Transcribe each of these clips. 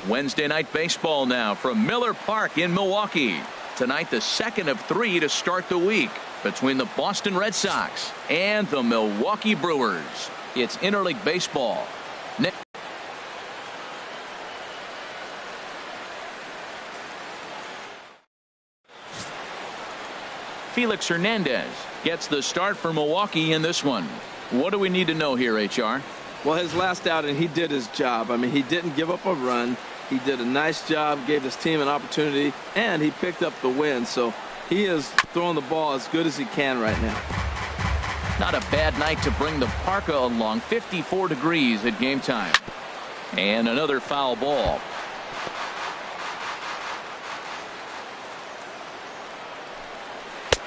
Wednesday night baseball now from Miller Park in Milwaukee. Tonight, the second of 3 to start the week between the Boston Red Sox and the Milwaukee Brewers. It's interleague baseball. Felix Hernandez gets the start for Milwaukee in this one. What do we need to know here, HR? Well, his last outing, he did his job. I mean, he didn't give up a run. He did a nice job, gave his team an opportunity, and he picked up the win. So he is throwing the ball as good as he can right now. Not a bad night to bring the parka along. 54 degrees at game time. And another foul ball.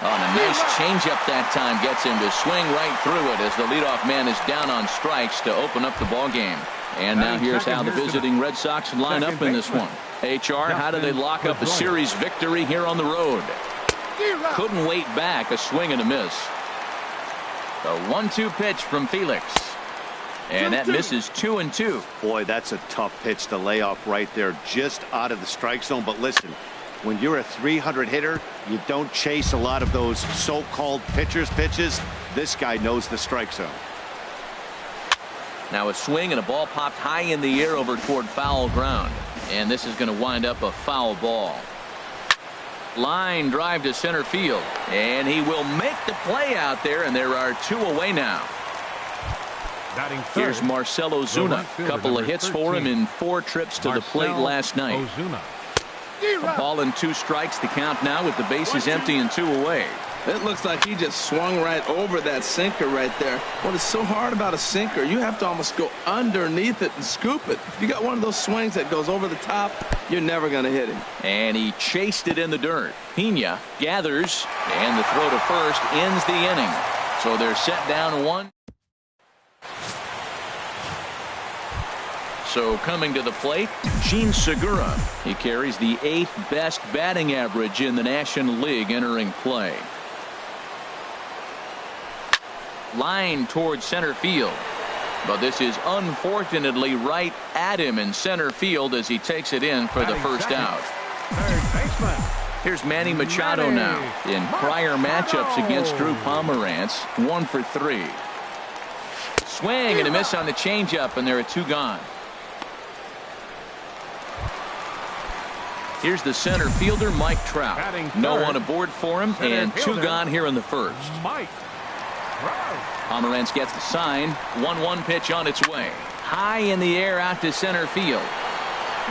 Oh, and a nice changeup that time gets him to swing right through it as the leadoff man is down on strikes to open up the ball game. And now here's how the visiting Red Sox line up in this one. HR, how do they lock up a series victory here on the road? Couldn't wait back. A swing and a miss. The 1-2 pitch from Felix. And that misses 2-2. Boy, that's a tough pitch to lay off right there, just out of the strike zone. But listen, when you're a 300 hitter, you don't chase a lot of those so-called pitchers' pitches. This guy knows the strike zone. Now a swing and a ball popped high in the air over toward foul ground. And this is going to wind up a foul ball. Line drive to center field. And he will make the play out there, and there are 2 away now. Here's Marcell Ozuna. Couple of hits for him in 4 trips to the plate last night. A ball and 2 strikes to count now with the bases empty and 2 away. It looks like he just swung right over that sinker right there. What is so hard about a sinker, you have to almost go underneath it and scoop it. If you got one of those swings that goes over the top, you're never going to hit him. And he chased it in the dirt. Pena gathers, and the throw to first ends the inning. So they're set down 1. So coming to the plate, Gene Segura. He carries the 8th best batting average in the National League entering play. Line towards center field. But this is unfortunately right at him in center field as he takes it in for the first out. Here's Manny Machado now. In prior matchups against Drew Pomeranz, 1 for 3. Swing and a miss on the changeup, and there are 2 gone. Here's the center fielder, Mike Trout. No one aboard for him, and 2 gone here in the first. Pomeranz gets the sign. 1-1 pitch on its way. High in the air out to center field.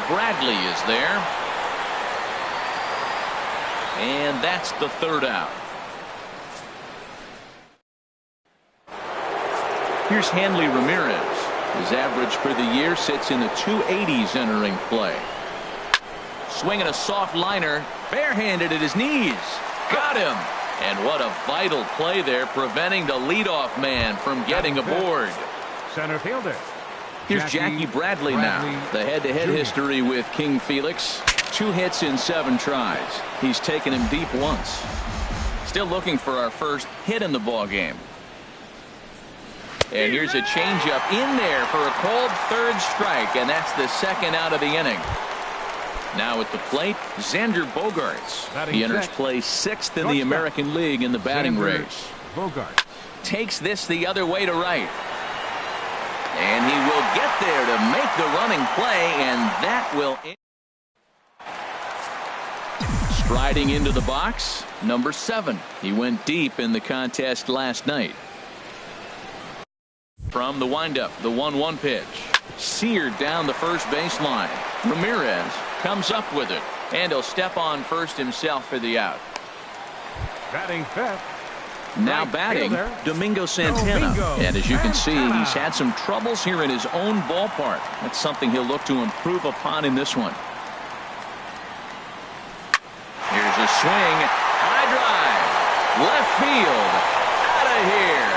Bradley is there. And that's the 3rd out. Here's Hanley Ramirez. His average for the year sits in the 280s entering play. Swinging a soft liner, barehanded at his knees. Got him. And what a vital play there, preventing the leadoff man from getting aboard. Center fielder. Here's Jackie Bradley now. The head-to-head history with King Felix. 2 hits in 7 tries. He's taken him deep once. Still looking for our first hit in the ball game. And here's a changeup in there for a called 3rd strike, and that's the 2nd out of the inning. Now at the plate, Xander Bogaerts. He enters play 6th in the American League in the batting race. Bogaerts takes this the other way to right. And he will get there to make the running play, and that will end. Striding into the box, number 7. He went deep in the contest last night. From the windup, the 1-1 pitch. Seared down the first baseline. Ramirez comes up with it, and he'll step on first himself for the out. Batting 5th. Now batting, Domingo Santana. And as you can see, he's had some troubles here in his own ballpark. That's something he'll look to improve upon in this one. Here's a swing. High drive. Left field. Out of here.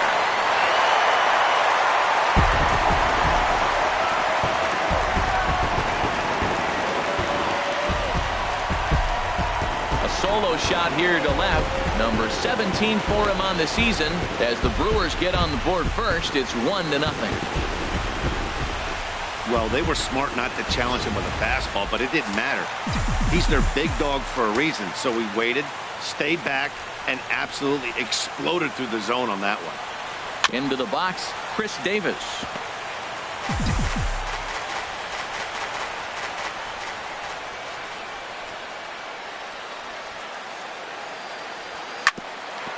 Solo shot here to left. Number 17 for him on the season. As the Brewers get on the board first, it's 1-0. Well, they were smart not to challenge him with a fastball, but it didn't matter. He's their big dog for a reason, so he waited, stayed back, and absolutely exploded through the zone on that one. Into the box, Chris Davis.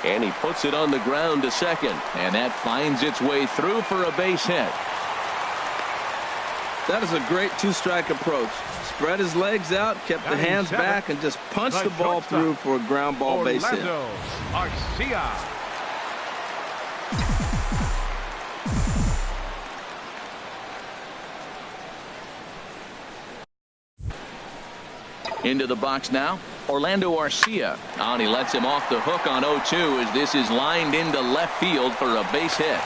And he puts it on the ground to second. And that finds its way through for a base hit. That is a great two-strike approach. Spread his legs out, kept the hands back, and just punched the ball through for a ground ball base hit. Garcia. Into the box now, Orlando Arcia. And he lets him off the hook on 0-2 as this is lined into left field for a base hit.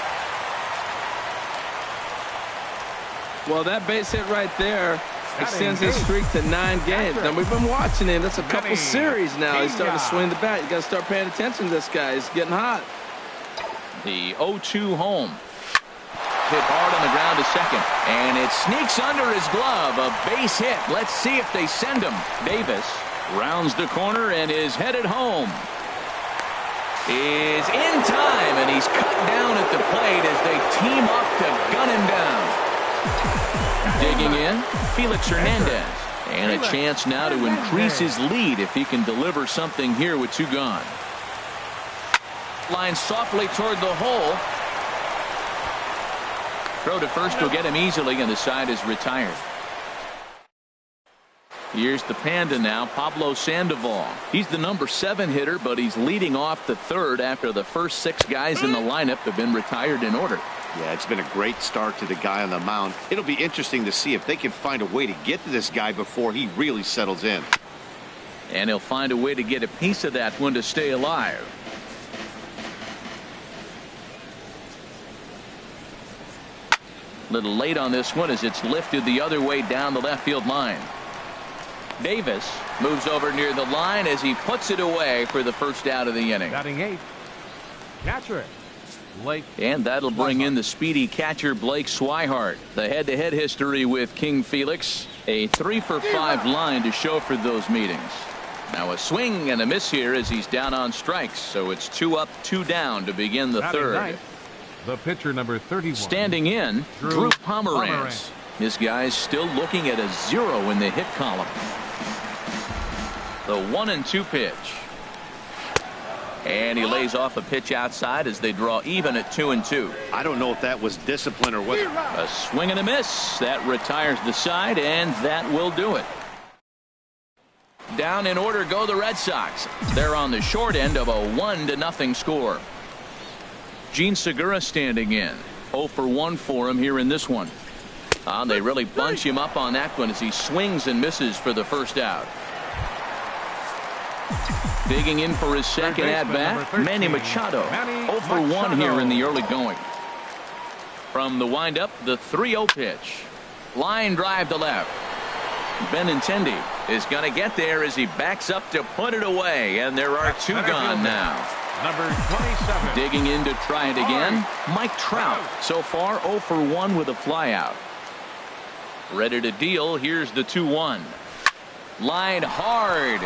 Well, that base hit right there extends his streak to 9 games. Now, we've been watching him. That's a couple series now. He's starting to swing the bat. You got to start paying attention to this guy. He's getting hot. The 0-2 home. Hit hard on the ground to second. And it sneaks under his glove. A base hit. Let's see if they send him. Davis rounds the corner and is headed home. Is in time, and he's cut down at the plate as they team up to gun him down. Digging in, Felix Hernandez. And a chance now to increase his lead if he can deliver something here with 2 gone. Line softly toward the hole. Throw to first will get him easily, and the side is retired. Here's the Panda now, Pablo Sandoval. He's the number 7 hitter, but he's leading off the third after the first 6 guys in the lineup have been retired in order. Yeah, it's been a great start to the guy on the mound. It'll be interesting to see if they can find a way to get to this guy before he really settles in. And he'll find a way to get a piece of that one to stay alive. Little late on this one as it's lifted the other way down the left field line. Davis moves over near the line as he puts it away for the first out of the inning. Batting 8th, catcher Blake. And that'll bring in the speedy catcher Blake Swihart. The head-to-head history with King Felix. A 3-for-5 line to show for those meetings. Now a swing and a miss here as he's down on strikes. So it's 2 up, 2 down to begin the third. Ninth, the pitcher number 31. Standing in, Drew Pomeranz. This guy's still looking at a 0 in the hit column. The 1-2 pitch. And he lays off a pitch outside as they draw even at 2-2. I don't know if that was discipline or what. A swing and a miss. That retires the side, and that will do it. Down in order go the Red Sox. They're on the short end of a 1-0 score. Gene Segura standing in. 0-for-1 for him here in this one. They really bunch him up on that one as he swings and misses for the first out. Digging in for his second at-bat, Manny Machado. 0-for-1 here in the early going. From the windup, the 3-0 pitch. Line drive to left. Benintendi is going to get there as he backs up to put it away, and there are 2 gone now. Number 27. Digging in to try it again, Mike Trout. So far 0-for-1 with a flyout. Ready to deal. Here's the 2-1. Line hard,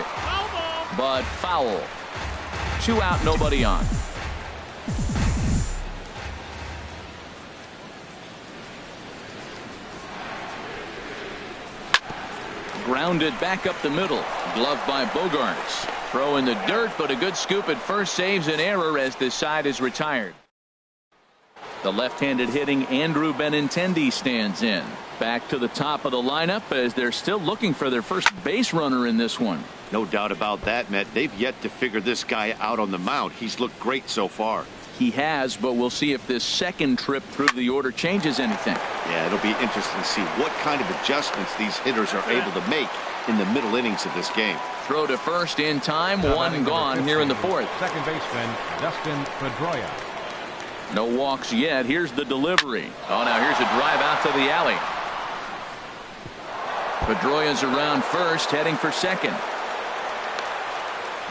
but foul. 2 out, nobody on. Grounded back up the middle. Gloved by Bogarts. Throw in the dirt, but a good scoop at first saves an error as this side is retired. The left-handed hitting Andrew Benintendi stands in. Back to the top of the lineup as they're still looking for their first base runner in this one. No doubt about that, Matt. They've yet to figure this guy out on the mound. He's looked great so far. He has, but we'll see if this second trip through the order changes anything. Yeah, it'll be interesting to see what kind of adjustments these hitters are able to make in the middle innings of this game. Throw to first in time, 1 gone here in the 4th. Second baseman Dustin Pedroia. No walks yet. Here's the delivery. Oh, now here's a drive out to the alley. Pedroia's around first, heading for second.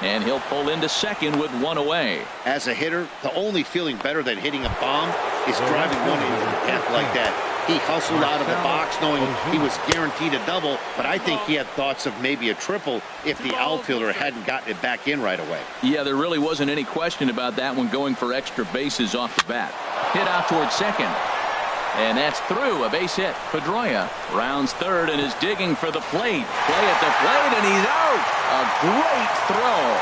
And he'll pull into second with 1 away. As a hitter, the only feeling better than hitting a bomb is driving one into the path like that. He hustled out of the box knowing he was guaranteed a double, but I think he had thoughts of maybe a triple if the outfielder hadn't gotten it back in right away. Yeah, there really wasn't any question about that one, going for extra bases off the bat. Hit out towards second. And that's through. A base hit. Pedroia rounds third and is digging for the plate. Play at the plate, and he's out. A great throw.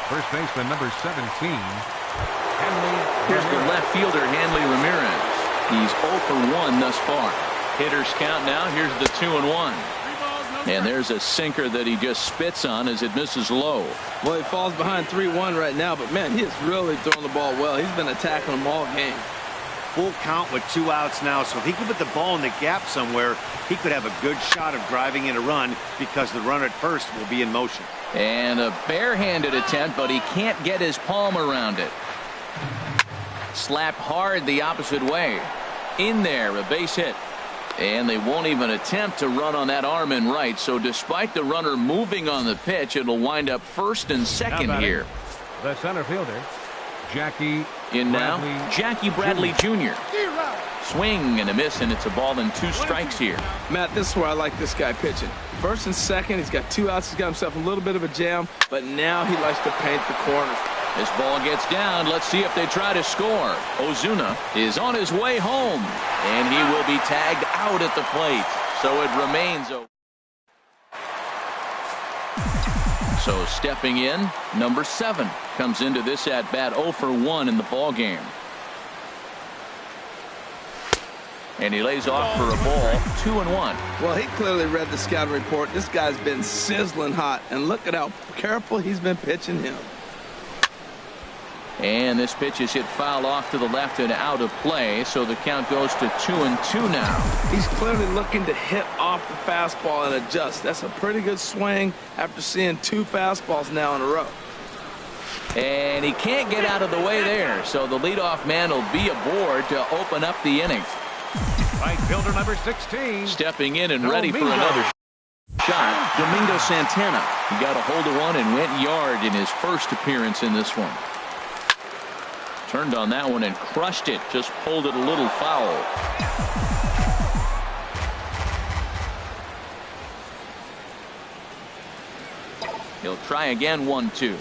First baseman number 17. Here's the left fielder, Hanley Ramirez. He's 0 for 1 thus far. Hitters count now. Here's the 2-1. And there's a sinker that he just spits on as it misses low. Well, he falls behind 3-1 right now, but man, he is really throwing the ball well. He's been attacking them all game. Full count with 2 outs now, so if he can put the ball in the gap somewhere, he could have a good shot of driving in a run because the runner at first will be in motion. And a barehanded attempt, but he can't get his palm around it. Slapped hard the opposite way. In there, a base hit. And they won't even attempt to run on that arm in right. So despite the runner moving on the pitch, it'll wind up first and second here. The center fielder, Jackie in now, Bradley Jackie Bradley Jr. Swing and a miss, and it's a ball and 2 strikes here. Matt, this is where I like this guy pitching. First and second, he's got 2 outs. He's got himself a little bit of a jam, but now he likes to paint the corners. This ball gets down. Let's see if they try to score. Ozuna is on his way home, and he will be tagged out at the plate. So it remains. So stepping in, number 7 comes into this at bat 0 for 1 in the ball game. And he lays off for a ball, 2-1. Well, he clearly read the scouting report. This guy's been sizzling hot, and look at how careful he's been pitching him. And this pitch is hit foul off to the left and out of play, so the count goes to 2-2 now. He's clearly looking to hit off the fastball and adjust. That's a pretty good swing after seeing 2 fastballs now in a row. And he can't get out of the way there, so the leadoff man will be aboard to open up the inning. Right fielder number 16. Stepping in and ready for another shot, Domingo Santana. He got a hold of one and went yard in his first appearance in this one. Turned on that one and crushed it. Just pulled it a little foul. He'll try again. 1-2.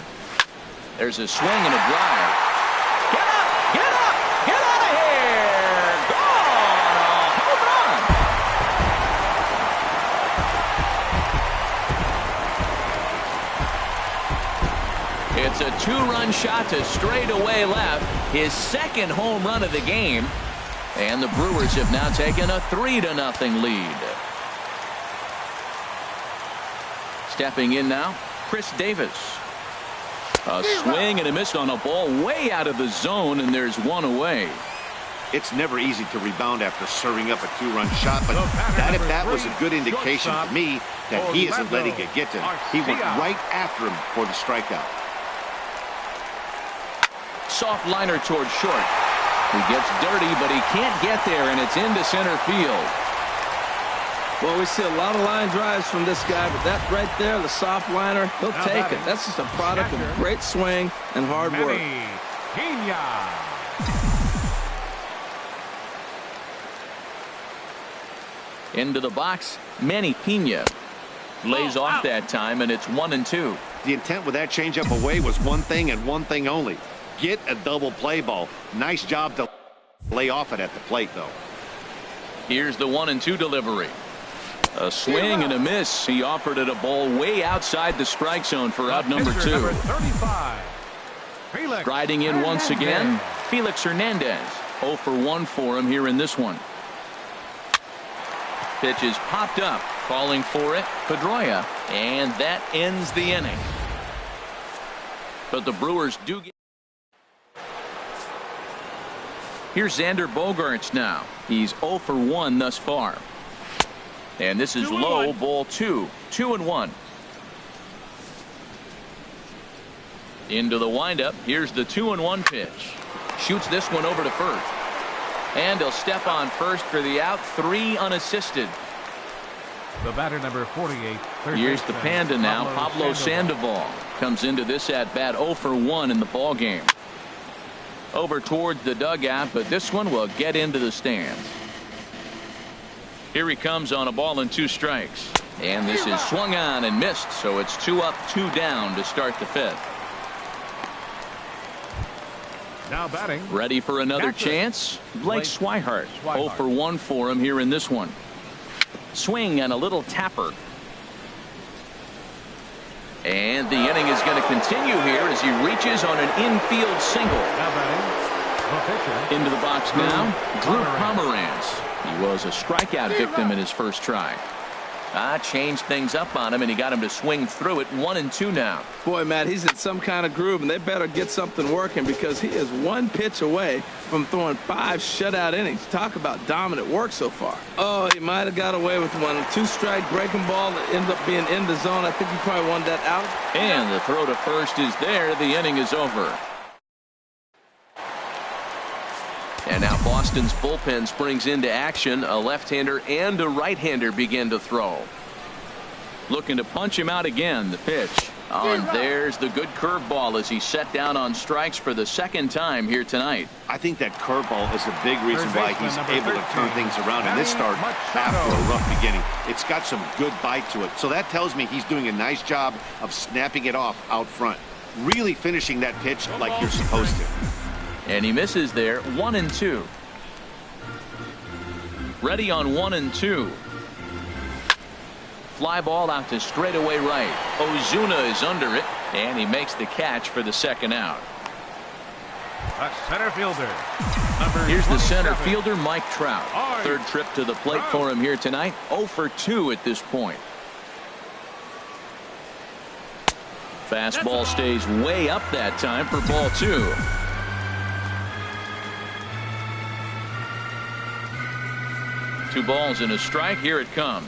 There's a swing and a drive. Get up! Get up! Get out of here! Gone! A home run! It's a 2-run shot to straightaway left. His second home run of the game. And the Brewers have now taken a 3-0 lead. Stepping in now, Chris Davis. A swing and a miss on a ball way out of the zone, and there's one away. It's never easy to rebound after serving up a 2-run shot, but that was a good indication to me that he isn't letting it get to him. He went right after him for the strikeout. Soft liner towards short. He gets dirty, but he can't get there, and it's into center field. Well, we see a lot of line drives from this guy, but that right there, the soft liner, he'll take it. That's just a product of great swing and hard work. Into the box, Manny Pena lays off that time, and it's 1-2. The intent with that changeup away was one thing and one thing only. Get a double play ball. Nice job to lay off it at the plate, though. Here's the 1-2 delivery. A swing and a miss. He offered it a ball way outside the strike zone for out number 2. Number 35. Striding in once again, Felix Hernandez. 0 for 1 for him here in this one. Pitch is popped up, falling for it, Pedroia, and that ends the inning. But the Brewers do get. Here's Xander Bogaerts now. He's 0 for 1 thus far. And this is low, ball 2. 2-1. Into the windup. Here's the 2-1 pitch. Shoots this one over to first. And he'll step on first for the out. 3 unassisted. The batter number 48. Here's the Panda now. Pablo Sandoval comes into this at bat 0 for 1 in the ball game. over towards the dugout, but this one will get into the stands. Here he comes on a ball and 2 strikes. And this is swung on and missed, so it's 2 up, 2 down to start the 5th. Now batting. Ready for another chance? Blake Swihart. 0 for 1 for him here in this one. Swing and a little tapper. And the inning is going to continue here as he reaches on an infield single. Now batting. Into the box now, Drew Pomeranz. He was a strikeout victim in his first try. Changed things up on him, and he got him to swing through it. 1-2 now. Boy, Matt, he's in some kind of groove, and they better get something working because he is 1 pitch away from throwing 5 shutout innings. Talk about dominant work so far. Oh, he might have got away with one. 2-strike breaking ball that ended up being in the zone. I think he probably wanted that out. And the throw to first is there. The inning is over. And now Boston's bullpen springs into action. A left-hander and a right-hander begin to throw. Looking to punch him out again. The pitch. And there's the good curveball as he's set down on strikes for the 2nd time here tonight. I think that curveball is a big reason why he's able to turn things around in this start after a rough beginning. It's got some good bite to it. So that tells me he's doing a nice job of snapping it off out front. Really finishing that pitch like you're supposed to. And he misses there. 1-2. Ready on 1-2. Fly ball out to straightaway right. Ozuna is under it, and he makes the catch for the 2nd out. A center fielder. Here's the center fielder, Mike Trout. 3rd trip to the plate for him here tonight. 0 for 2 at this point. Fastball stays way up that time for ball 2. Two balls and a strike. Here it comes.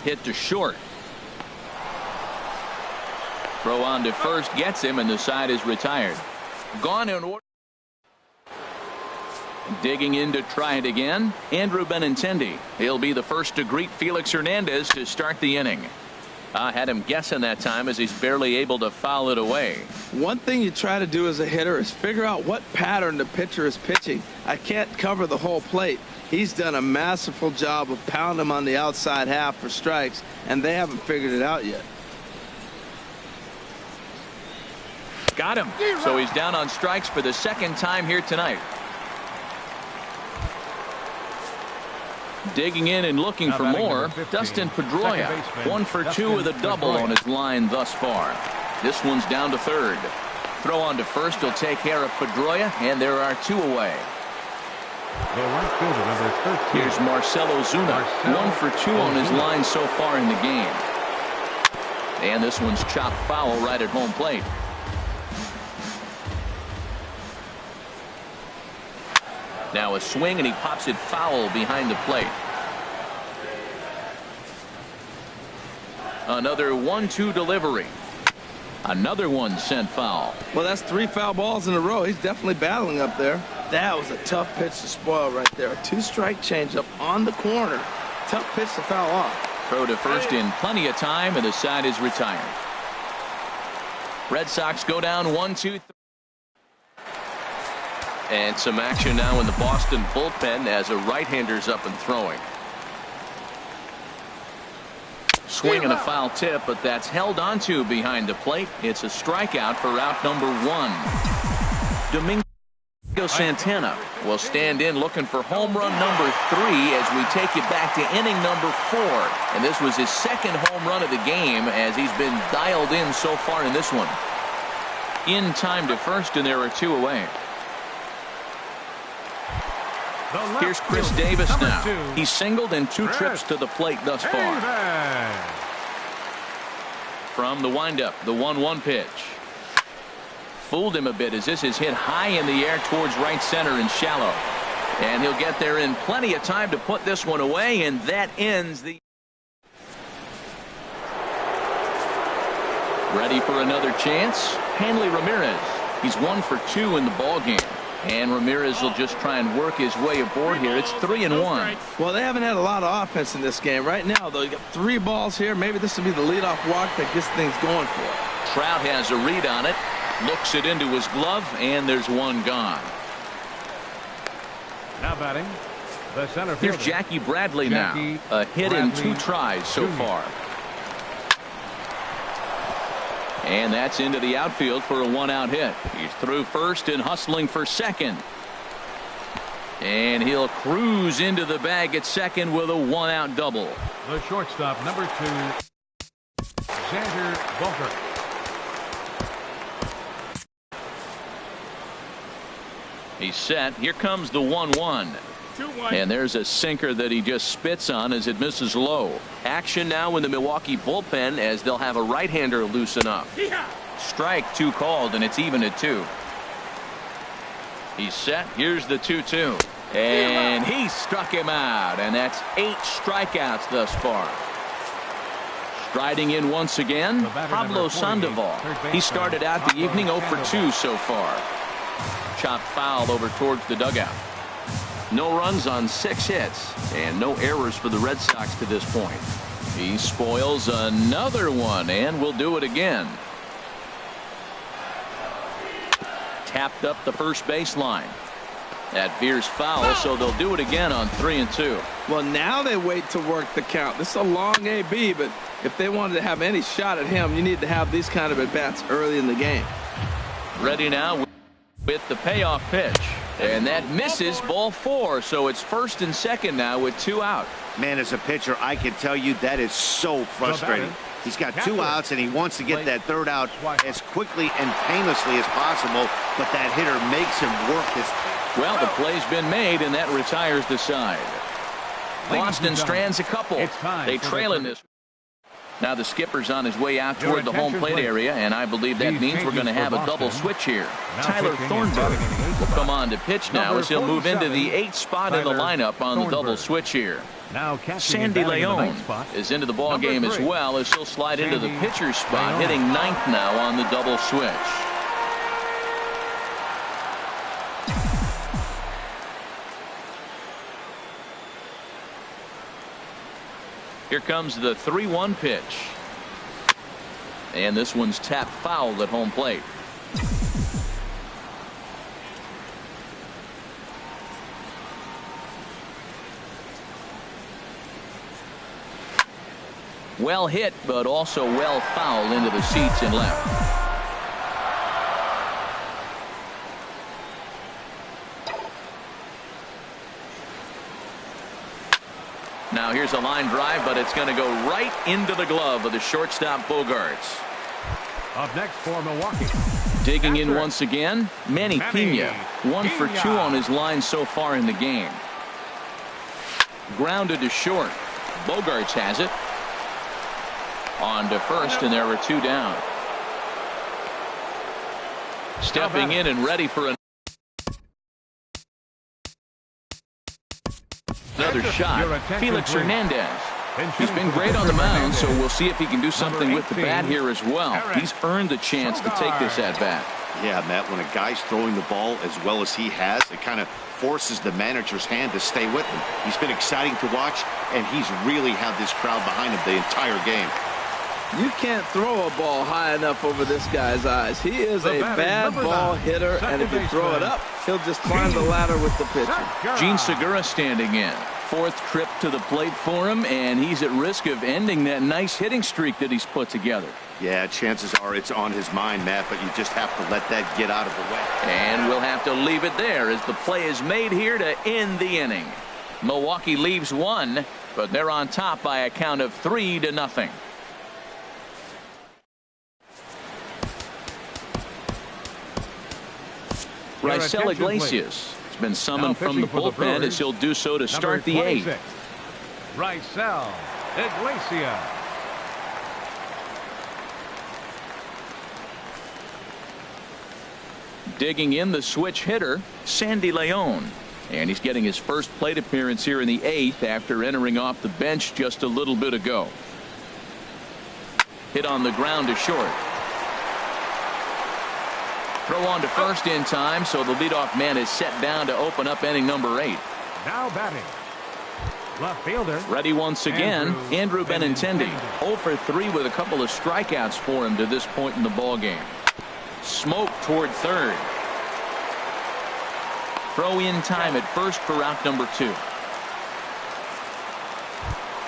Hit to short. Throw on to first gets him, and the side is retired. Gone in order. Digging in to try it again, Andrew Benintendi. He'll be the first to greet Felix Hernandez to start the inning. Had him guessing that time as he's barely able to foul it away. One thing you try to do as a hitter is figure out what pattern the pitcher is pitching. I can't cover the whole plate. He's done a masterful job of pounding him on the outside half for strikes, and they haven't figured it out yet. Got him. So he's down on strikes for the 2nd time here tonight. Digging in and looking for more. Dustin Pedroia. 1 for 2 with a double on his line thus far. This one's down to 3rd. Throw on to first will take care of Pedroia, and there are 2 away. Here's Marcell Ozuna. 1 for 2 on his line so far in the game. And this one's chopped foul right at home plate. Now a swing, and he pops it foul behind the plate. Another 1-2 delivery. Another one sent foul. Well, that's 3 foul balls in a row. He's definitely battling up there. That was a tough pitch to spoil right there. A 2-strike changeup on the corner. Tough pitch to foul off. Throw to first in plenty of time, and the side is retired. Red Sox go down 1-2. And some action now in the Boston bullpen as a right-hander's up and throwing. Swing and a foul tip, but that's held onto behind the plate. It's a strikeout for out number 1. Domingo Santana will stand in looking for home run number 3 as we take you back to inning number 4. And this was his 2nd home run of the game as he's been dialed in so far in this one. In time to first, and there are 2 away. Here's Chris Davis now. He's singled in 2 trips to the plate thus far. From the windup, the 1-1 pitch. Fooled him a bit as this is hit high in the air towards right center and shallow. And he'll get there in plenty of time to put this one away, and that ends the... Ready for another chance? Hanley Ramirez. He's 1 for 2 in the ballgame. And Ramirez will just try and work his way aboard here. It's 3-1. Well, they haven't had a lot of offense in this game. Right now, though, you got 3 balls here. Maybe this will be the leadoff walk that gets things going for it. Trout has a read on it. Looks it into his glove, and there's one gone. Now batting, the center fielder. Here's Jackie Bradley now. A hit in 2 tries so far. And that's into the outfield for a 1-out hit. He's through first and hustling for second. And he'll cruise into the bag at second with a 1-out double. The shortstop, number 2, Xander Bogaerts. He's set. Here comes the 1-1. And there's a sinker that he just spits on as it misses low. Action now in the Milwaukee bullpen as they'll have a right-hander loosen up. Strike 2 called, and it's even at 2. He's set. Here's the 2-2. And he struck him out, and that's 8 strikeouts thus far. Striding in once again, Pablo Sandoval. He started out the evening 0 for 2 so far. Chopped foul over towards the dugout. No runs on 6 hits and no errors for the Red Sox to this point. He spoils another one and will do it again. Tapped up the first baseline. That veers foul, so they'll do it again on 3-2. Well, now they wait to work the count. This is a long AB, but if they wanted to have any shot at him, you need to have these kind of at-bats early in the game. Ready now with the payoff pitch. And that misses, ball 4, so it's first and second now with 2 out. Man, as a pitcher, I can tell you that is so frustrating. He's got 2 outs, and he wants to get that 3rd out as quickly and painlessly as possible, but that hitter makes him work his... Well, the play's been made, and that retires the side. Boston strands a couple. They trail in this. Now the skipper's on his way out toward the home plate area, and I believe that means we're going to have a double switch here. Tyler Thornburg will come on to pitch now as he'll move into the 8th spot in the lineup on the double switch here. Sandy Leon is into the ball game as well as he'll slide into the pitcher's spot, hitting 9th now on the double switch. Here comes the 3-1 pitch. And this one's tapped foul at home plate. Well hit, but also well fouled into the seats and left. Now here's a line drive, but it's going to go right into the glove of the shortstop Bogaerts. Up next for Milwaukee. Digging in once again, Manny Pena. 1 for 2 on his line so far in the game. Grounded to short. Bogaerts has it. On to first, and there are 2 down. Stepping in and ready for another shot, Felix Hernandez. He's been great on the mound, so we'll see if he can do something with the bat here as well. He's earned the chance to take this at bat. Yeah, Matt, when a guy's throwing the ball as well as he has, it kind of forces the manager's hand to stay with him. He's been exciting to watch, and he's really had this crowd behind him the entire game. You can't throw a ball high enough over this guy's eyes. He is a bad ball hitter, and if you throw it up, he'll just climb the ladder with the pitcher. Gene Segura standing in. 4th trip to the plate for him, and he's at risk of ending that nice hitting streak that he's put together. Yeah, chances are it's on his mind, Matt, but you just have to let that get out of the way. And we'll have to leave it there as the play is made here to end the inning. Milwaukee leaves 1, but they're on top by a count of 3-0. Raisel Iglesias has been summoned from the bullpen as he'll do so to start the 8th. Raisel Iglesias. Digging in the switch hitter, Sandy Leon. And he's getting his first plate appearance here in the 8th after entering off the bench just a little bit ago. Hit on the ground to short. Throw on to first in time, so the leadoff man is set down to open up inning number 8. Now batting, left fielder. Ready once again, Andrew Benintendi. 0 for 3 with a couple of strikeouts for him to this point in the ball game. Smoke toward third. Throw in time at first for out number 2.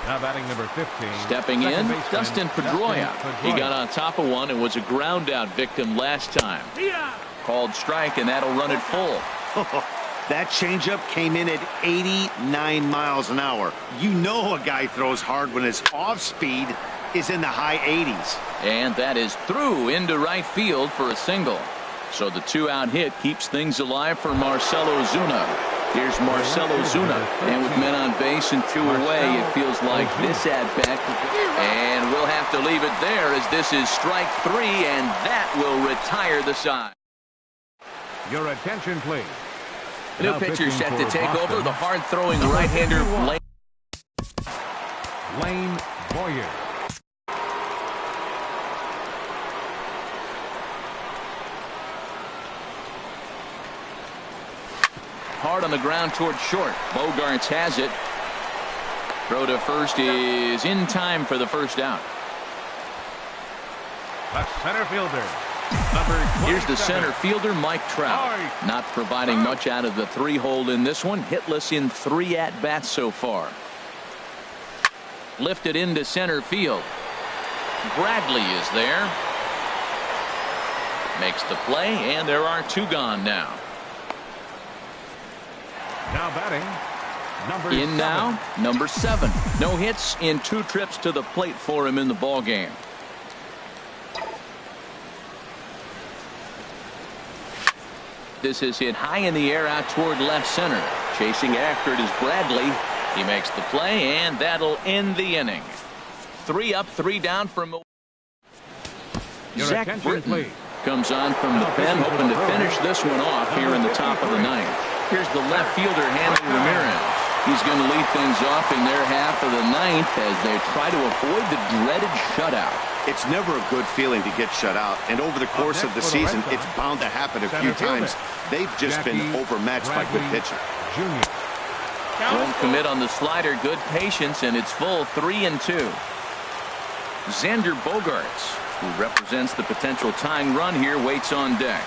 Now batting number 15. Stepping in, Dustin Pedroia. He got on top of one and was a ground out victim last time. Called strike, and that'll run it full. That changeup came in at 89 miles an hour. You know a guy throws hard when his off speed is in the high 80s. And that is through into right field for a single. So the 2-out hit keeps things alive for Marcell Ozuna. Here's Marcell Ozuna, and with men on base and 2 away, it feels like this at-bat. And we'll have to leave it there as this is strike 3, and that will retire the side. Your attention, please. New pitcher set to take over, the hard-throwing right-hander Lane Boyer. Hard on the ground toward short. Bogarts has it. Throw to first is in time for the first out. The center fielder. Here's the center fielder, Mike Trout. Not providing much out of the 3-hole in this one. Hitless in 3 at-bats so far. Lifted into center field. Bradley is there. Makes the play, and there are 2 gone now. Now batting, number in 7. Now, number 7. No hits in 2 trips to the plate for him in the ball game. This is hit high in the air out toward left center. Chasing after it is Bradley. He makes the play, and that'll end the inning. 3 up, 3 down for Milwaukee. Zach Britton comes on from the pen, hoping to finish this one off here in the top of the 9th. Here's the left fielder, Hanley Ramirez. He's going to lead things off in their half of the 9th as they try to avoid the dreaded shutout. It's never a good feeling to get shut out, and over the course of the season, it's bound to happen a few times. They've just been overmatched by good pitching. Won't commit on the slider. Good patience, and it's full 3-2. Xander Bogaerts, who represents the potential tying run here, waits on deck.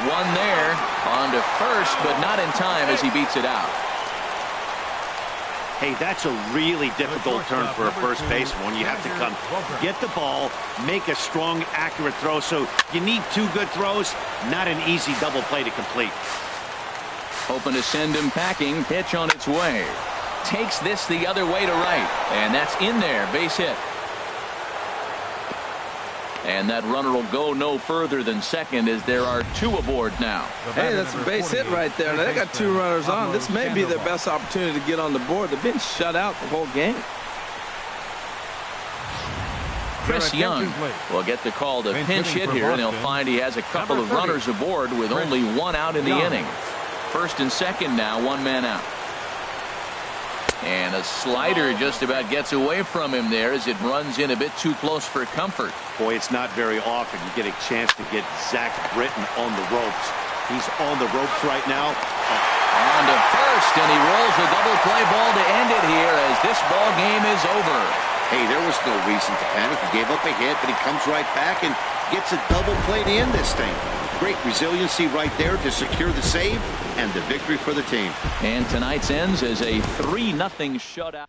One there, on to first, but not in time as he beats it out. Hey, that's a really difficult turn for a first baseman when you have to come get the ball, make a strong, accurate throw. So you need 2 good throws, not an easy double play to complete. Hoping to send him packing. Pitch on its way. Takes this the other way to right, and that's in there. Base hit. And that runner will go no further than second as there are 2 aboard now. Hey, that's a base hit right there. Now, they got 2 runners on. This may be their best opportunity to get on the board. They've been shut out the whole game. Chris Young will get the call to pinch hit here, and they'll find he has a couple of runners aboard with only 1 out in the inning. First and second now, 1 man out. And a slider just about gets away from him there as it runs in a bit too close for comfort. Boy, it's not very often you get a chance to get Zach Britton on the ropes. He's on the ropes right now. On to first, and he rolls a double play ball to end it here as this ball game is over. Hey, there was no reason to panic. He gave up a hit, but he comes right back and gets a double play to end this thing. Great resiliency right there to secure the save and the victory for the team. And tonight's ends as a 3-0 shutout.